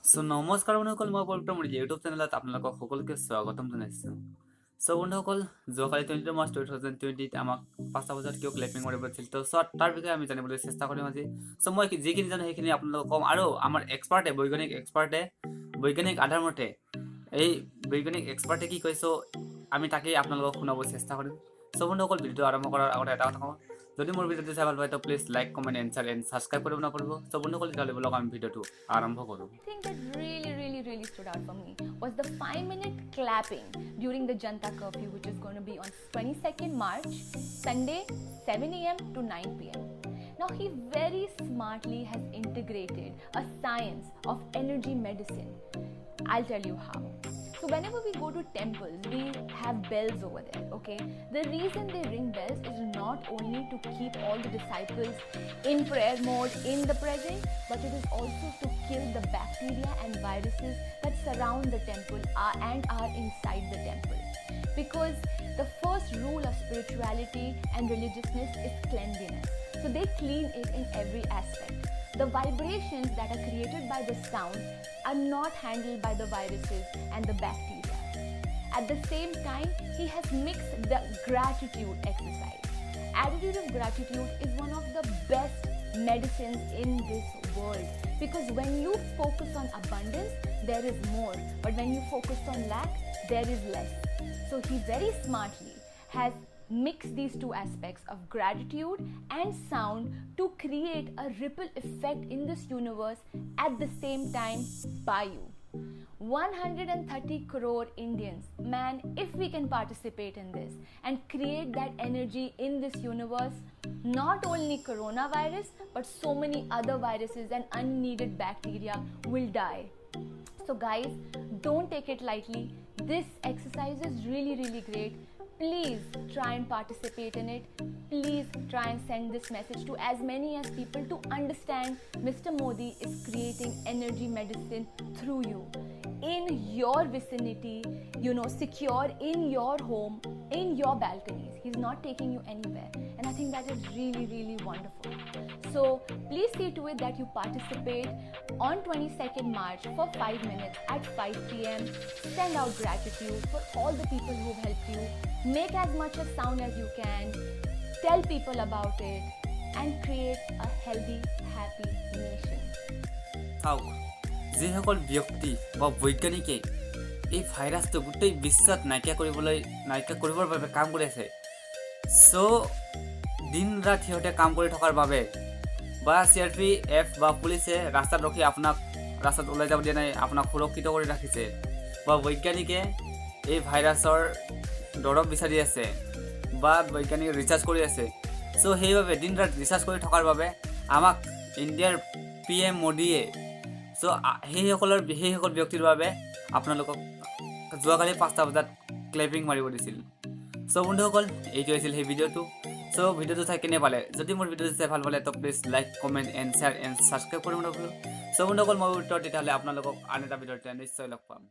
নমস্কাৰ বন্ধুসকল, মই পবিত্ৰ মোৰ ইউটিউব চেনেলত আপোনালোকক সকলোকে স্বাগতম জনাইছোঁ। বন্ধুসকল, যোৱাকালি 22 মাৰ্চ 2020 আমাক 5টা বজাত কিয় ক্লেপিং কৰিব দিছিল, তাৰ বিষয়ে আমি জানিবলৈ চেষ্টা কৰিম আজি। মই যিখিনি জানো সেইখিনি আপোনালোকক ক'ম, আৰু আমাৰ বৈজ্ঞানিক এক্সপাৰ্টে বৈজ্ঞানিক আধাৰ মতে এই বৈজ্ঞানিক এক্সপাৰ্টে কি কৈছে আমি তাকেই আপোনালোকক শুনাব চেষ্টা কৰিম। বন্ধুসকল, ভিডিঅ'টো আৰম্ভ কৰাৰ আগতে এটা কথা কওঁ, যদি মোৰ ভিডিঅ'টো চাই ভাল পায় তো please like, comment, answer and subscribe কৰিব নাপাহৰিব। বন্ধুসকল, তেতিয়াহ'লে বলক আমি ভিডিঅ'টো আৰম্ভ কৰোঁ। Thing that really stood out for me was the 5-minute clapping during the Janta curfew, which is going to be on 22nd March, Sunday, 7 a.m. to 9 p.m. Now, he very smartly has integrated a science of energy medicine. I'll tell you how. So whenever we go to temples, we have bells over there, okay? The reason they ring bells is not only to keep all the disciples in prayer mode in the present, but it is also to kill the bacteria and viruses that surround the temple and are inside the temple. Because the first rule of spirituality and religiousness is cleanliness. So they clean it in every aspect. The vibrations that are created by the sound are not handled by the viruses and the bacteria. At the same time, he has mixed the gratitude exercise. Attitude of gratitude is one of the best medicines in this world, because when you focus on abundance, there is more, but when you focus on lack, there is less. So he very smartly has mix these two aspects of gratitude and sound to create a ripple effect in this universe at the same time by you. 130 crore Indians, man, if we can participate in this and create that energy in this universe, not only coronavirus but so many other viruses and unneeded bacteria will die. So guys, don't take it lightly. This exercise is really great. Please try and participate in it. Please try and send this message to as many as people to understand Mr. Modi is creating energy medicine through you, in your vicinity, secure in your home, in your balconies. He's not taking you anywhere, and I think that is really wonderful. So please see to it that you participate on 22nd March for 5 minutes at 5 p.m. Send out gratitude for all the people who have helped you. Make as much of sound as you can. Tell people about it and create a healthy, happy nation. যিসকল ব্যক্তি বা বৈজ্ঞানিকে এই ভাইৰাছটো গোটেই বিশ্বত নাইকিয়া কৰিবৰ বাবে কাম কৰি আছে, দিন ৰাত সিহঁতে কাম কৰি থকাৰ বাবে বা CRPF বা পুলিচে ৰাস্তাত ৰখি আপোনাক ৰাস্তাত ওলাই যাব দিয়া নাই, আপোনাক সুৰক্ষিত কৰি ৰাখিছে, বা বৈজ্ঞানিকে এই ভাইৰাছৰ দৰৱ বিচাৰি আছে বা বৈজ্ঞানিক ৰিচাৰ্জ কৰি আছে। সেইবাবে দিন ৰাত ৰিচাৰ্জ কৰি থকাৰ বাবে আমাক ইণ্ডিয়াৰ PM মোদীয়ে সেইসকল ব্যক্তিৰ বাবে আপোনালোকক যোৱাকালি 5টা বজাত ক্লেপিং মাৰিব দিছিল। বন্ধুসকল, এইটো আছিল সেই ভিডিঅ'টো। ভিডিঅ'টো চাই কেনে পালে? যদি মোৰ ভিডিঅ'টো চাই ভাল পালে তো please like, comment and share and subscribe কৰিব নাপাহৰিব। বন্ধুসকল, মই তেতিয়াহ'লে আপোনালোকক আন এটা ভিডিঅ'তে নিশ্চয় লগ পাম।